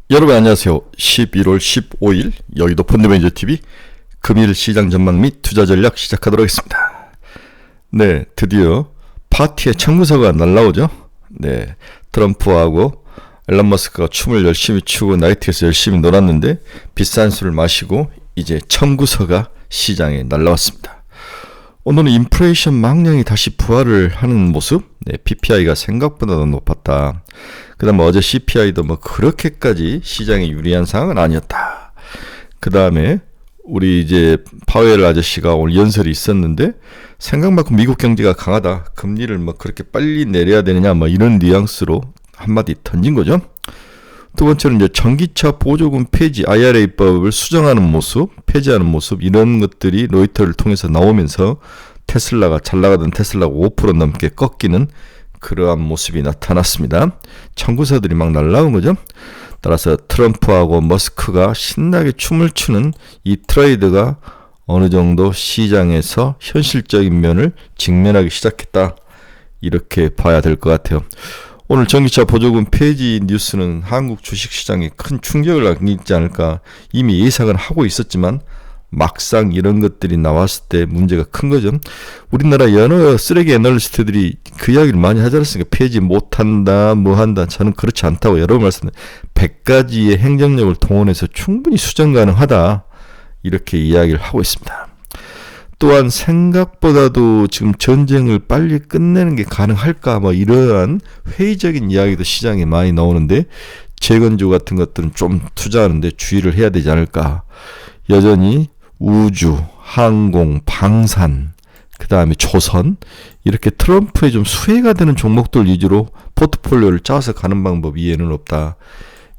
여러분 안녕하세요. 11월 15일 여의도 펀드매니저TV 금일 시장 전망 및 투자 전략 시작하도록 하겠습니다. 네, 드디어 파티의 청구서가 날라오죠. 네, 트럼프하고 앨런 머스크가 춤을 열심히 추고 나이트에서 열심히 놀았는데 비싼 술을 마시고 이제 청구서가 시장에 날라왔습니다. 오늘은 인플레이션 망령이 다시 부활을 하는 모습. 네, PPI가 생각보다 더 높았다. 그 다음에 어제 CPI도 뭐 그렇게까지 시장에 유리한 상황은 아니었다. 그 다음에 우리 이제 파웰 아저씨가 오늘 연설이 있었는데 생각만큼 미국 경제가 강하다. 금리를 뭐 그렇게 빨리 내려야 되느냐 뭐 이런 뉘앙스로 한마디 던진 거죠. 두 번째는 이제 전기차 보조금 폐지 IRA법을 수정하는 모습, 폐지하는 모습 이런 것들이 로이터를 통해서 나오면서 테슬라가 잘 나가던 테슬라가 5% 넘게 꺾이는 그러한 모습이 나타났습니다. 청구서들이 막 날라온 거죠. 따라서 트럼프하고 머스크가 신나게 춤을 추는 이 트레이드가 어느 정도 시장에서 현실적인 면을 직면하기 시작했다. 이렇게 봐야 될 것 같아요. 오늘 전기차 보조금 폐지 뉴스는 한국 주식시장에 큰 충격을 안기지 않을까 이미 예상을 하고 있었지만 막상 이런 것들이 나왔을 때 문제가 큰 거죠. 우리나라 여러 쓰레기 애널리스트들이 그 이야기를 많이 하지 않았습니까? 폐지 못한다, 뭐 한다. 저는 그렇지 않다고 여러 번 말씀드렸는데 100가지의 행정력을 동원해서 충분히 수정 가능하다. 이렇게 이야기를 하고 있습니다. 또한 생각보다도 지금 전쟁을 빨리 끝내는 게 가능할까 뭐 이러한 회의적인 이야기도 시장에 많이 나오는데 재건주 같은 것들은 좀 투자하는데 주의를 해야 되지 않을까. 여전히 우주, 항공, 방산, 그 다음에 조선 이렇게 트럼프에 좀 수혜가 되는 종목들 위주로 포트폴리오를 짜서 가는 방법 이해는 없다.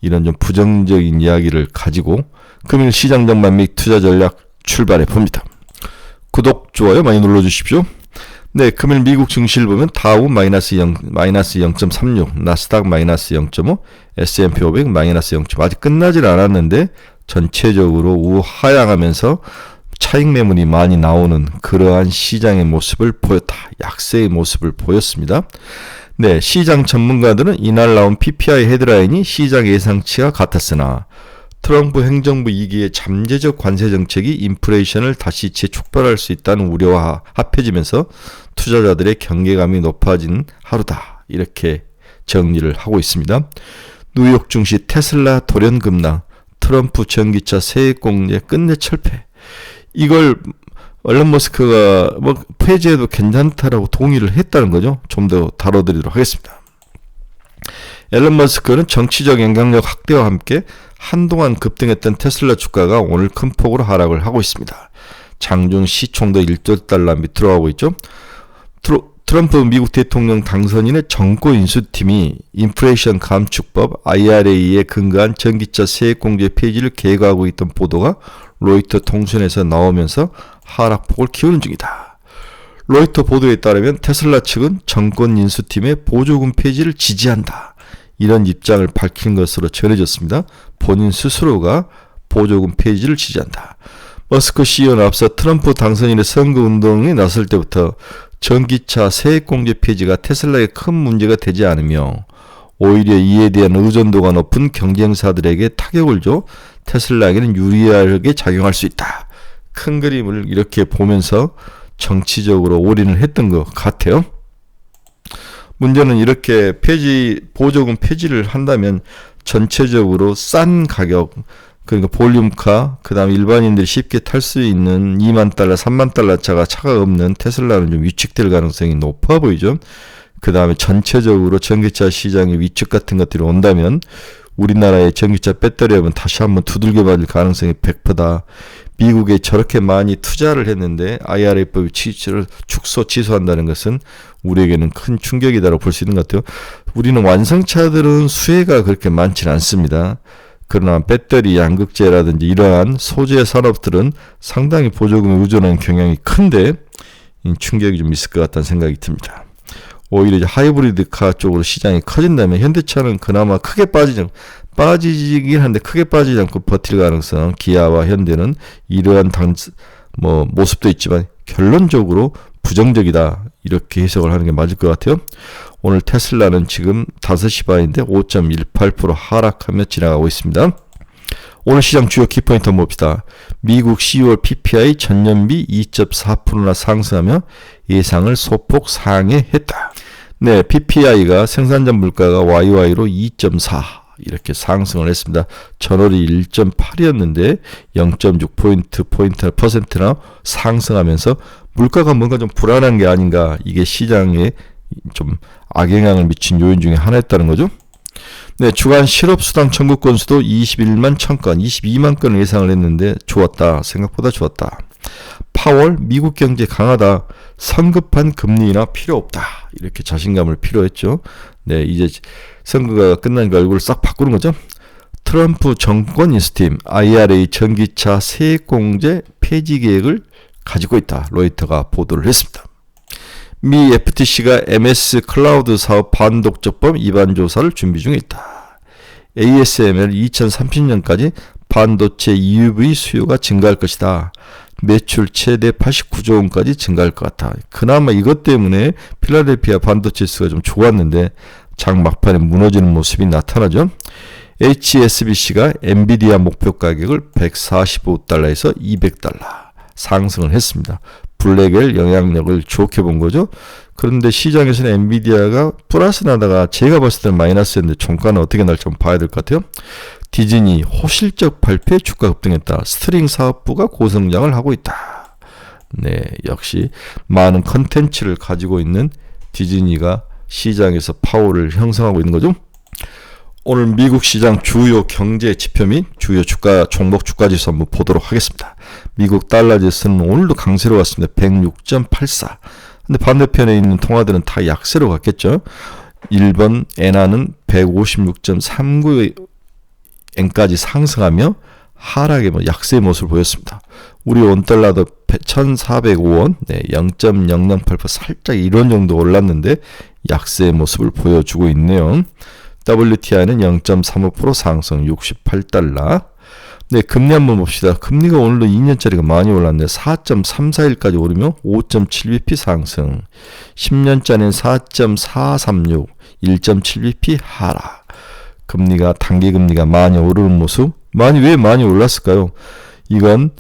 이런 좀 부정적인 이야기를 가지고 금일 시장 전망 및 투자 전략 출발해 봅니다. 구독, 좋아요 많이 눌러주십시오. 네, 금일 미국 증시를 보면 다우 마이너스 0.36, 나스닥 마이너스 0.5, S&P 500 마이너스 0.5 아직 끝나질 않았는데 전체적으로 우하향하면서 차익 매물이 많이 나오는 그러한 시장의 모습을 보였다. 약세의 모습을 보였습니다. 네, 시장 전문가들은 이날 나온 PPI 헤드라인이 시장 예상치와 같았으나 트럼프 행정부 2기의 잠재적 관세 정책이 인플레이션을 다시 재촉발할 수 있다는 우려와 합해지면서 투자자들의 경계감이 높아진 하루다. 이렇게 정리를 하고 있습니다. 뉴욕 증시 테슬라 돌연 급락, 트럼프 전기차 세액공제 끝내 철폐. 이걸 앨런 머스크가 뭐 폐지해도 괜찮다라고 동의를 했다는 거죠. 좀 더 다뤄드리도록 하겠습니다. 앨런 머스크는 정치적 영향력 확대와 함께 한동안 급등했던 테슬라 주가가 오늘 큰 폭으로 하락을 하고 있습니다. 장중 시총도 1조 달러 밑으로 가고 있죠. 트럼프 미국 대통령 당선인의 정고 인수팀이 인플레이션 감축법 IRA에 근거한 전기차 세액공제 폐지를 계획하고 있던 보도가 로이터 통신에서 나오면서 하락폭을 키우는 중이다. 로이터 보도에 따르면 테슬라 측은 정권 인수팀의 보조금 폐지를 지지한다. 이런 입장을 밝힌 것으로 전해졌습니다. 본인 스스로가 보조금 폐지를 지지한다. 머스크 CEO는 앞서 트럼프 당선인의 선거운동에 나설 때부터 전기차 세액공제 폐지가 테슬라에 큰 문제가 되지 않으며 오히려 이에 대한 의존도가 높은 경쟁사들에게 타격을 줘 테슬라에게는 유리하게 작용할 수 있다. 큰 그림을 이렇게 보면서 정치적으로 올인을 했던 것 같아요. 문제는 이렇게 보조금 폐지를 한다면 전체적으로 싼 가격, 그러니까 볼륨카, 그 다음에 일반인들이 쉽게 탈 수 있는 2만 달러, 3만 달러 차가 없는 테슬라는 좀 위축될 가능성이 높아 보이죠. 그 다음에 전체적으로 전기차 시장의 위축 같은 것들이 온다면 우리나라의 전기차 배터리업은 다시 한번 두들겨 맞을 가능성이 100%다. 미국에 저렇게 많이 투자를 했는데 IRA법이 취소한다는 것은 우리에게는 큰 충격이다라고 볼 수 있는 것 같아요. 우리는 완성차들은 수혜가 그렇게 많지는 않습니다. 그러나 배터리, 양극재라든지 이러한 소재 산업들은 상당히 보조금에 의존하는 경향이 큰데 충격이 좀 있을 것 같다는 생각이 듭니다. 오히려 이제 하이브리드카 쪽으로 시장이 커진다면 현대차는 그나마 크게 빠지긴 한데 크게 빠지지 않고 버틸 가능성, 기아와 현대는 이러한 모습도 있지만 결론적으로 부정적이다. 이렇게 해석을 하는 게 맞을 것 같아요. 오늘 테슬라는 지금 5시 반인데 5.18% 하락하며 지나가고 있습니다. 오늘 시장 주요 키포인트 한번 봅시다. 미국 10월 PPI 전년비 2.4%나 상승하며 예상을 소폭 상회했다. 네, PPI가 생산자 물가가 YY로 2.4 이렇게 상승을 했습니다. 전월이 1.8이었는데 0.6%나 상승하면서 물가가 뭔가 좀 불안한 게 아닌가, 이게 시장에 좀 악영향을 미친 요인 중에 하나였다는 거죠. 네, 주간 실업수당 청구 건수도 21만 1000건, 22만 건을 예상을 했는데 좋았다. 생각보다 좋았다. 파월, 미국 경제 강하다. 성급한 금리 인하 필요 없다. 이렇게 자신감을 필요했죠. 네, 이제 선거가 끝나니까 얼굴을 싹 바꾸는 거죠. 트럼프 정권 인수팀 IRA 전기차 세액공제 폐지 계획을 가지고 있다. 로이터가 보도를 했습니다. 미 FTC가 MS 클라우드 사업 반독점법 위반 조사를 준비 중에 있다. ASML 2030년까지 반도체 EUV 수요가 증가할 것이다. 매출 최대 89조 원까지 증가할 것 같아. 그나마 이것 때문에 필라델피아 반도체 수가 좀 좋았는데 장 막판에 무너지는 모습이 나타나죠. HSBC가 엔비디아 목표 가격을 145달러에서 200달러 상승을 했습니다. 블랙엘 영향력을 좋게 본 거죠. 그런데 시장에서는 엔비디아가 플러스 나다가 제가 봤을 때는 마이너스였는데 종가는 어떻게 날지 좀 봐야 될 것 같아요. 디즈니 호실적 발표에 주가 급등했다. 스트링 사업부가 고성장을 하고 있다. 네, 역시 많은 컨텐츠를 가지고 있는 디즈니가 시장에서 파워를 형성하고 있는 거죠. 오늘 미국 시장 주요 경제 지표 및 주요 주가 종목 주가 지수 한번 보도록 하겠습니다. 미국 달러 지수는 오늘도 강세로 갔습니다. 106.84. 근데 반대편에 있는 통화들은 다 약세로 갔겠죠. 1번 엔화는 156.39엔까지 상승하며 하락의 약세의 모습을 보였습니다. 우리 원달러도 1,405원, 네, 0.008% 살짝 이런 정도 올랐는데 약세의 모습을 보여주고 있네요. WTI는 0.35% 상승 68달러. 네, 금리 한번 봅시다. 금리가 오늘도 2년짜리가 많이 올랐네. 4.341까지 오르며 5.7bp 상승. 10년짜리는 4.436, 1.7bp 하락. 금리가 단기 금리가 많이 오르는 모습. 왜 많이 올랐을까요? 이건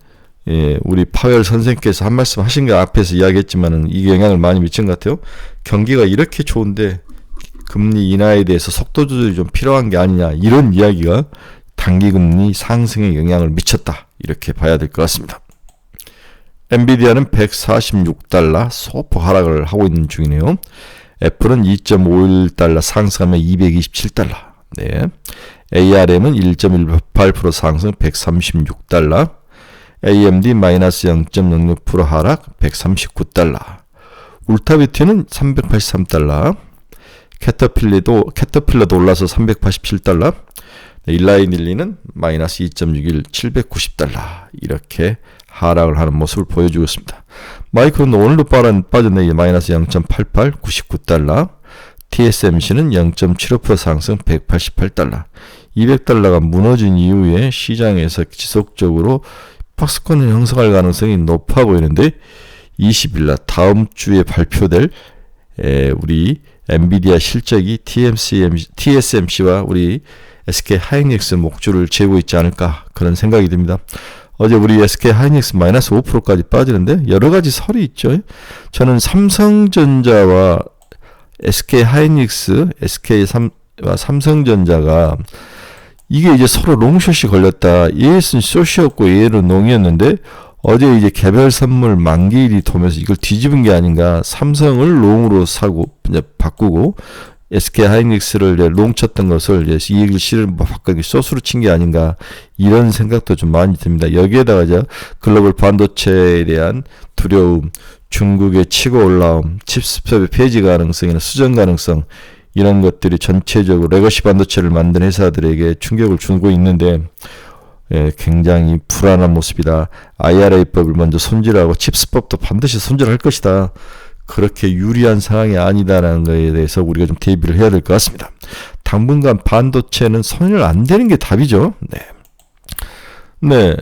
우리 파웰 선생님께서 한 말씀 하신 거 앞에서 이야기했지만은 이게 영향을 많이 미친 것 같아요. 경기가 이렇게 좋은데 금리 인하에 대해서 속도 조절이 좀 필요한 게 아니냐, 이런 이야기가 단기금리 상승에 영향을 미쳤다, 이렇게 봐야 될 것 같습니다. 엔비디아는 146달러 소폭 하락을 하고 있는 중이네요. 애플은 2.51달러 상승하며 227달러. 네. ARM은 1.18% 상승 136달러. AMD 마이너스 0.06% 하락 139달러. 울타비트는 383달러. 캐터필러도 올라서 387달러. 일라이닐리는 마이너스 2.61 790달러. 이렇게 하락을 하는 모습을 보여주고 있습니다. 마이크론도 오늘도 빠졌네. 마이너스 0.88 99달러. TSMC는 0.75% 상승 188달러. 200달러가 무너진 이후에 시장에서 지속적으로 박스권을 형성할 가능성이 높아 보이는데 20일날 다음 주에 발표될 우리 엔비디아 실적이 TSMC와 우리 SK 하이닉스 목줄을 재고 있지 않을까, 그런 생각이 듭니다. 어제 우리 SK 하이닉스 마이너스 5%까지 빠지는데 여러 가지 설이 있죠. 저는 삼성전자와 SK 하이닉스, SK와 삼성전자가 이게 이제 서로 롱숏이 걸렸다. 얘는 숏이었고 얘는 롱이었는데 어제 이제 개별 선물 만기일이 도면서 이걸 뒤집은 게 아닌가. 삼성을 롱으로 사고 이제 바꾸고 SK 하이닉스를 이제 롱 쳤던 것을 이제 이익을 실을 바꾸기 숏으로 친 게 아닌가, 이런 생각도 좀 많이 듭니다. 여기에다가 이제 글로벌 반도체에 대한 두려움, 중국의 치고 올라옴, 칩스폿의 폐지 가능성이나 수정 가능성, 이런 것들이 전체적으로 레거시 반도체를 만든 회사들에게 충격을 주고 있는데 굉장히 불안한 모습이다. IRA법을 먼저 손질하고 칩스법도 반드시 손질할 것이다. 그렇게 유리한 상황이 아니다라는 것에 대해서 우리가 좀 대비를 해야 될 것 같습니다. 당분간 반도체는 손을 안 대는 게 답이죠. 네.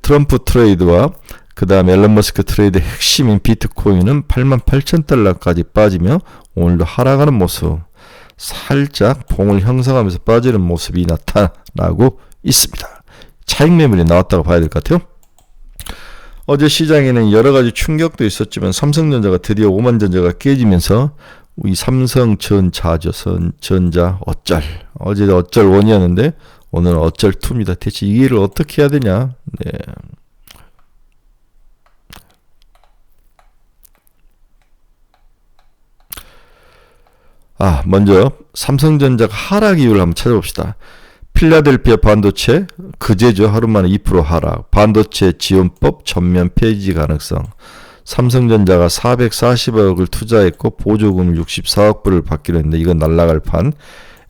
트럼프 트레이드와 그 다음에 앨런 머스크 트레이드 핵심인 비트코인은 88,000달러까지 빠지며 오늘도 하락하는 모습, 살짝 봉을 형성하면서 빠지는 모습이 나타나고 있습니다. 차익 매물이 나왔다고 봐야 될 것 같아요. 어제 시장에는 여러 가지 충격도 있었지만 삼성전자가 드디어 오만전자가 깨지면서 이 삼성전자죠. 전자 어쩔. 어제 어쩔 1이었는데 오늘은 어쩔 2입니다. 대체 이 일을 어떻게 해야 되냐. 네. 먼저 삼성전자가 하락 이유를 한번 찾아봅시다. 필라델피아 반도체 그제죠. 하루 만에 2% 하락. 반도체 지원법 전면 폐지 가능성. 삼성전자가 440억을 투자했고 보조금 64억 불을 받기로 했는데 이건 날라갈 판.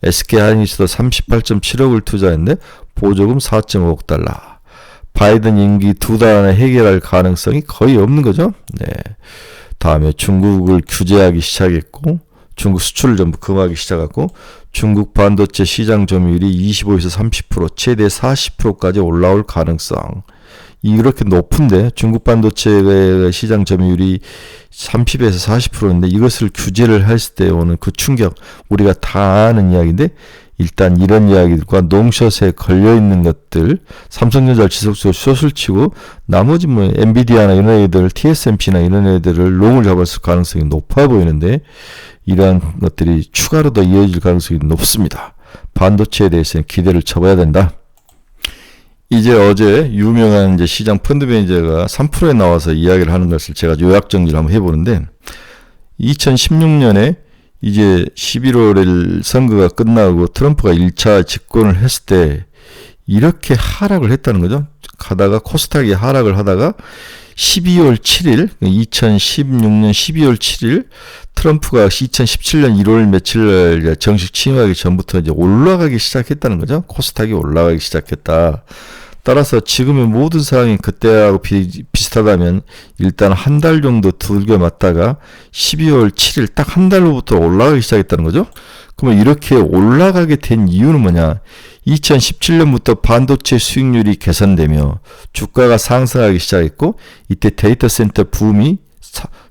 SK하이닉스도 38.7억을 투자했는데 보조금 4.5억 달러. 바이든 임기 2달 안에 해결할 가능성이 거의 없는 거죠. 네. 다음에 중국을 규제하기 시작했고 중국 수출을 전부 금하기 시작했고 중국 반도체 시장 점유율이 25에서 30%, 최대 40%까지 올라올 가능성. 이렇게 높은데 중국 반도체 시장 점유율이 30에서 40%인데 이것을 규제를 했을 때 오는 그 충격, 우리가 다 아는 이야기인데 일단 이런 이야기들과 롱숏에 걸려있는 것들, 삼성전자를 지속적으로 숏을 치고 나머지 뭐 엔비디아나 이런 애들, TSMC나 이런 애들을 롱을 잡았을 가능성이 높아 보이는데 이러한 것들이 추가로 더 이어질 가능성이 높습니다. 반도체에 대해서는 기대를 접어야 된다. 이제 어제 유명한 이제 시장 펀드 매니저가 3%에 나와서 이야기를 하는 것을 제가 요약 정리를 한번 해보는데 2016년에 이제 11월에 선거가 끝나고 트럼프가 1차 집권을 했을 때 이렇게 하락을 했다는 거죠. 가다가 코스닥이 하락을 하다가 12월 7일, 2016년 12월 7일 트럼프가 2017년 1월 며칠 정식 취임하기 전부터 이제 올라가기 시작했다는 거죠. 코스닥이 올라가기 시작했다. 따라서 지금의 모든 상황이 그때하고 비슷하다면 일단 한 달 정도 두들겨 맞다가 12월 7일 딱 한 달 후부터 올라가기 시작했다는 거죠. 그러면 이렇게 올라가게 된 이유는 뭐냐? 2017년부터 반도체 수익률이 개선되며 주가가 상승하기 시작했고 이때 데이터 센터 붐이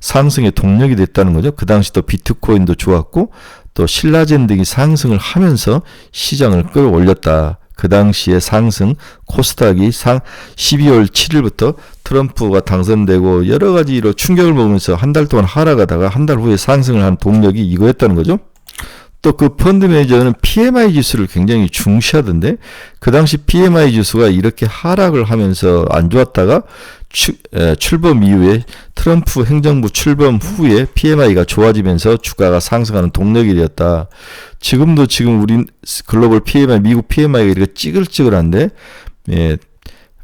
상승의 동력이 됐다는 거죠. 그 당시 또 비트코인도 좋았고 또 신라젠 등이 상승을 하면서 시장을 끌어올렸다. 그 당시에 상승 코스닥이 12월 7일부터 트럼프가 당선되고 여러 가지로 충격을 먹으면서 한 달 동안 하락하다가 한 달 후에 상승을 한 동력이 이거였다는 거죠. 또 그 펀드 매니저는 PMI 지수를 굉장히 중시하던데 그 당시 PMI 지수가 이렇게 하락을 하면서 안 좋았다가 출범 이후에 트럼프 행정부 출범 후에 PMI가 좋아지면서 주가가 상승하는 동력이 되었다. 지금 우리 글로벌 PMI, 미국 PMI가 이렇게 찌글찌글한데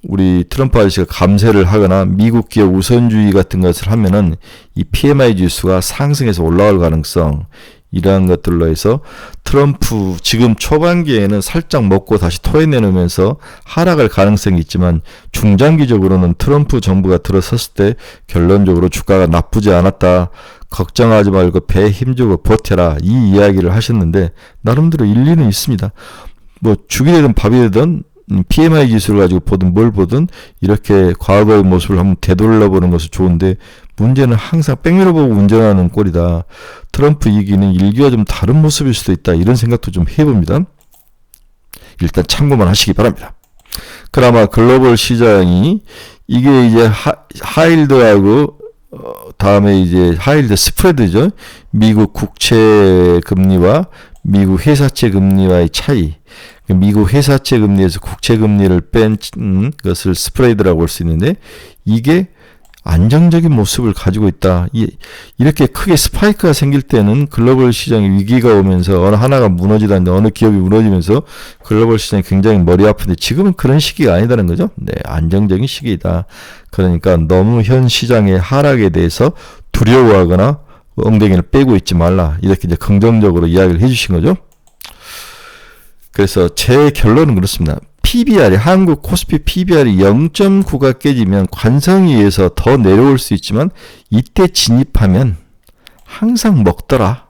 우리 트럼프 아저씨가 감세를 하거나 미국 기업 우선주의 같은 것을 하면은 이 PMI 지수가 상승해서 올라갈 가능성 이러한 것들로 해서 트럼프 지금 초반기에는 살짝 먹고 다시 토해내면서 하락할 가능성이 있지만 중장기적으로는 트럼프 정부가 들어섰을 때 결론적으로 주가가 나쁘지 않았다. 걱정하지 말고 배에 힘주고 버텨라. 이 이야기를 하셨는데 나름대로 일리는 있습니다. 뭐 죽이 되든 밥이 되든 PMI 지수를 가지고 보든 뭘 보든 이렇게 과거의 모습을 한번 되돌려보는 것이 좋은데 문제는 항상 백미러 보고 운전하는 꼴이다. 트럼프 이기는 일기와 좀 다른 모습일 수도 있다. 이런 생각도 좀 해봅니다. 일단 참고만 하시기 바랍니다. 그나마 글로벌 시장이 이게 이제 하일드하고 다음에 이제 하일드 스프레드죠. 미국 국채 금리와 미국 회사채 금리와의 차이. 미국 회사채 금리에서 국채 금리를 뺀 것을 스프레드라고 할 수 있는데 이게 안정적인 모습을 가지고 있다. 이렇게 크게 스파이크가 생길 때는 글로벌 시장에 위기가 오면서 어느 하나가 무너지다는데 어느 기업이 무너지면서 글로벌 시장이 굉장히 머리 아픈데 지금은 그런 시기가 아니다는 거죠. 네, 안정적인 시기이다. 그러니까 너무 현 시장의 하락에 대해서 두려워하거나 엉덩이를 빼고 있지 말라. 이렇게 이제 긍정적으로 이야기를 해주신 거죠. 그래서 제 결론은 그렇습니다. PBR이 한국 코스피 PBR이 0.9가 깨지면 관성에 의해서 더 내려올 수 있지만 이때 진입하면 항상 먹더라.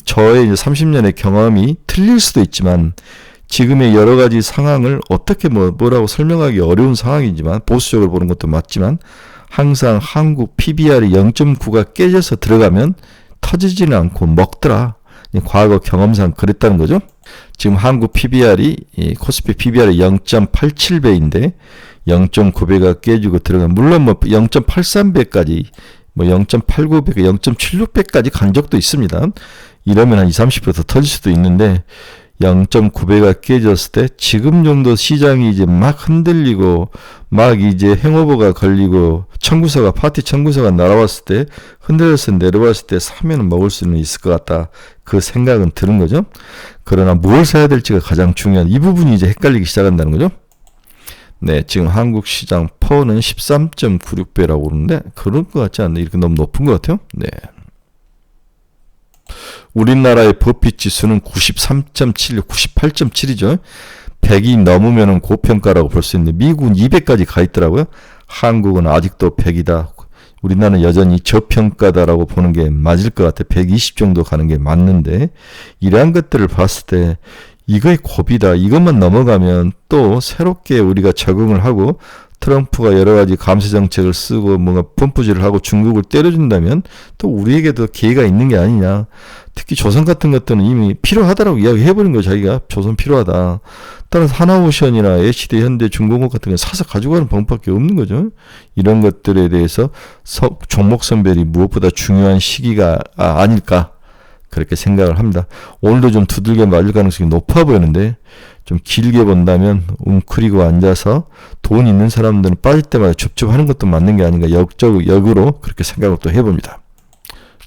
저의 이제 30년의 경험이 틀릴 수도 있지만 지금의 여러 가지 상황을 어떻게 뭐라고 설명하기 어려운 상황이지만 보수적으로 보는 것도 맞지만 항상 한국 PBR이 0.9가 깨져서 들어가면 터지지는 않고 먹더라. 과거 경험상 그랬다는 거죠. 지금 한국 PBR이 코스피 PBR이 0.87배인데 0.9배가 깨지고 들어가면 물론 뭐 0.83배까지 뭐 0.89배, 0.76배까지 간 적도 있습니다. 이러면 한 20-30% 더 터질 수도 있는데 0.9배가 깨졌을 때 지금 정도 시장이 이제 막 흔들리고 막 이제 행오버가 걸리고 파티 청구서가 날아왔을 때 흔들려서 내려왔을 때 사면은 먹을 수는 있을 것 같다. 그 생각은 드는 거죠. 그러나 뭘 사야 될지가 가장 중요한 이 부분이 이제 헷갈리기 시작한다는 거죠. 네, 지금 한국 시장 퍼는 13.96배라고 그러는데 그럴 것 같지 않나요? 이렇게 너무 높은 것 같아요. 네. 우리나라의 버핏 지수는 93.7, 98.7이죠. 100이 넘으면 고평가라고 볼 수 있는데 미국은 200까지 가 있더라고요. 한국은 아직도 100이다. 우리나라는 여전히 저평가다라고 보는 게 맞을 것 같아요. 120 정도 가는 게 맞는데 이러한 것들을 봤을 때 이거의 고비다. 이것만 넘어가면 또 새롭게 우리가 적응을 하고 트럼프가 여러 가지 감세 정책을 쓰고 뭔가 펌프질을 하고 중국을 때려준다면 또 우리에게도 기회가 있는 게 아니냐. 특히 조선 같은 것들은 이미 필요하다라고 이야기해버린 거예요. 자기가 조선 필요하다. 따라서 하나오션이나 HD, 현대, 중공업 같은 거 사서 가져가는 방법밖에 없는 거죠. 이런 것들에 대해서 종목 선별이 무엇보다 중요한 시기가 아닐까. 그렇게 생각을 합니다. 오늘도 좀 두들겨 맞을 가능성이 높아 보이는데 좀 길게 본다면 웅크리고 앉아서 돈 있는 사람들은 빠질 때마다 줍줍하는 것도 맞는 게 아닌가 역으로 그렇게 생각을 또 해봅니다.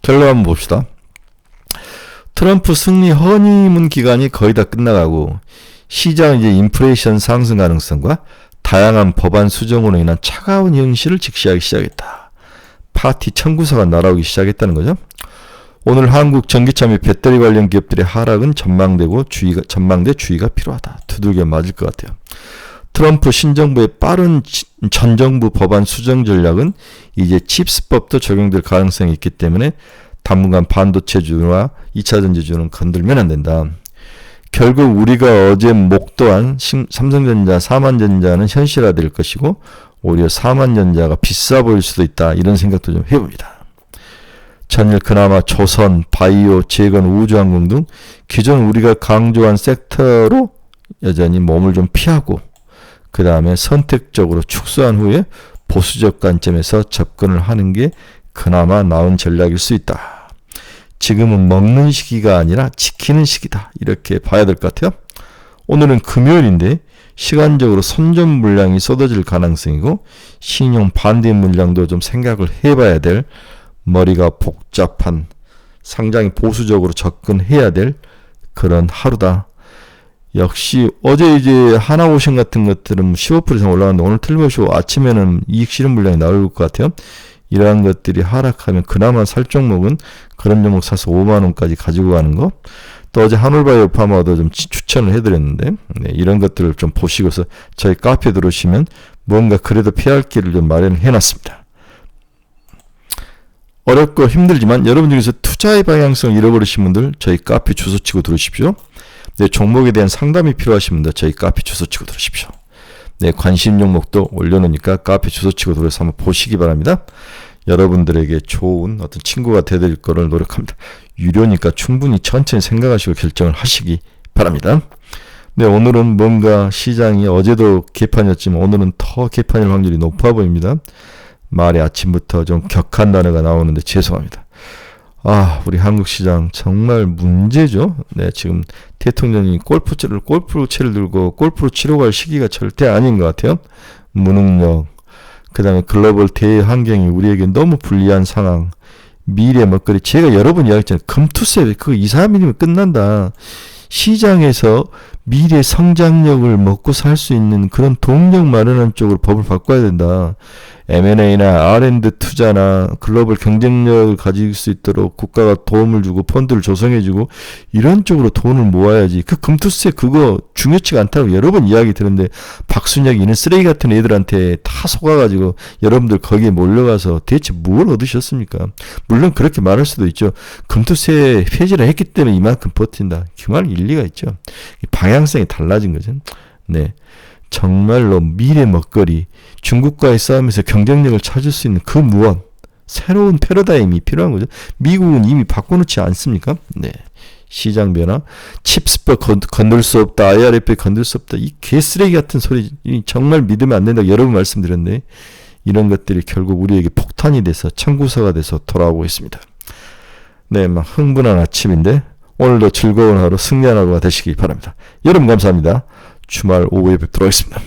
결과 한번 봅시다. 트럼프 승리 허니문 기간이 거의 다 끝나가고 시장 이제 인플레이션 상승 가능성과 다양한 법안 수정으로 인한 차가운 현실을 직시하기 시작했다. 파티 청구서가 날아오기 시작했다는 거죠. 오늘 한국 전기차 및 배터리 관련 기업들의 하락은 전망대 주의가 필요하다. 두들겨 맞을 것 같아요. 트럼프 신정부의 빠른 전 정부 법안 수정 전략은 이제 칩스법도 적용될 가능성이 있기 때문에 당분간 반도체주와 2차 전지주는 건들면 안 된다. 결국 우리가 어제 목도한 삼성전자, 사만전자는 현실화될 것이고 오히려 사만전자가 비싸 보일 수도 있다. 이런 생각도 좀 해봅니다. 전일 그나마 조선, 바이오, 재건, 우주항공 등 기존 우리가 강조한 섹터로 여전히 몸을 좀 피하고 그 다음에 선택적으로 축소한 후에 보수적 관점에서 접근을 하는 게 그나마 나은 전략일 수 있다. 지금은 먹는 시기가 아니라 지키는 시기다. 이렇게 봐야 될 것 같아요. 오늘은 금요일인데 시간적으로 선전 물량이 쏟아질 가능성이고 신용 반대 물량도 좀 생각을 해봐야 될 머리가 복잡한 상당히 보수적으로 접근해야 될 그런 하루다. 역시 어제 이제 하나오션 같은 것들은 15% 이상 올라갔는데 오늘 틀림없이 아침에는 이익 실현 물량이 나올 것 같아요. 이러한 것들이 하락하면 그나마 살 종목은 그런 종목 사서 5만 원까지 가지고 가는 거. 또 어제 한올바이오 파마도 좀 추천을 해드렸는데 이런 것들을 좀 보시고서 저희 카페에 들어오시면 뭔가 그래도 피할 길을 좀 마련해 놨습니다. 어렵고 힘들지만 여러분 중에서 투자의 방향성을 잃어버리신 분들 저희 카페 주소 치고 들어오십시오. 네, 종목에 대한 상담이 필요하신 분들 저희 카페 주소 치고 들어오십시오. 네, 관심 종목도 올려놓으니까 카페 주소 치고 들어오셔서 한번 보시기 바랍니다. 여러분들에게 좋은 어떤 친구가 되어드릴 거를 노력합니다. 유료니까 충분히 천천히 생각하시고 결정을 하시기 바랍니다. 네, 오늘은 뭔가 시장이 어제도 개판이었지만 오늘은 더 개판일 확률이 높아 보입니다. 말이 아침부터 좀 격한 단어가 나오는데 죄송합니다. 우리 한국 시장 정말 문제죠. 네, 지금 대통령이 골프채를 들고 골프로 치러 갈 시기가 절대 아닌 것 같아요. 무능력, 그 다음에 글로벌 대외 환경이 우리에게 너무 불리한 상황, 미래 먹거리. 제가 여러 번 이야기했잖아요. 금투세, 그거 2, 3일이면 끝난다. 시장에서 미래 성장력을 먹고 살 수 있는 그런 동력 마련하는 쪽으로 법을 바꿔야 된다. M&A나 R&D 투자나 글로벌 경쟁력을 가질 수 있도록 국가가 도움을 주고 펀드를 조성해주고 이런 쪽으로 돈을 모아야지. 그 금투세 그거 중요치가 않다고 여러 번 이야기 드는데 박순혁이 이런 쓰레기 같은 애들한테 다 속아가지고 여러분들 거기에 몰려가서 대체 뭘 얻으셨습니까? 물론 그렇게 말할 수도 있죠. 금투세 폐지를 했기 때문에 이만큼 버틴다. 그 말 일리가 있죠. 방향성이 달라진 거죠. 네. 정말로 미래 먹거리, 중국과의 싸움에서 경쟁력을 찾을 수 있는 그 무언, 새로운 패러다임이 필요한 거죠. 미국은 이미 바꿔놓지 않습니까? 네. 시장 변화, 칩스법 건들 수 없다, IRF 건들 수 없다, 이 개쓰레기 같은 소리, 정말 믿으면 안 된다고 여러 번 말씀드렸는데, 이런 것들이 결국 우리에게 폭탄이 돼서 청구서가 돼서 돌아오고 있습니다. 네, 막 흥분한 아침인데, 오늘도 즐거운 하루, 승리한 하루가 되시기 바랍니다. 여러분 감사합니다. 주말 오후에 뵙도록 하겠습니다.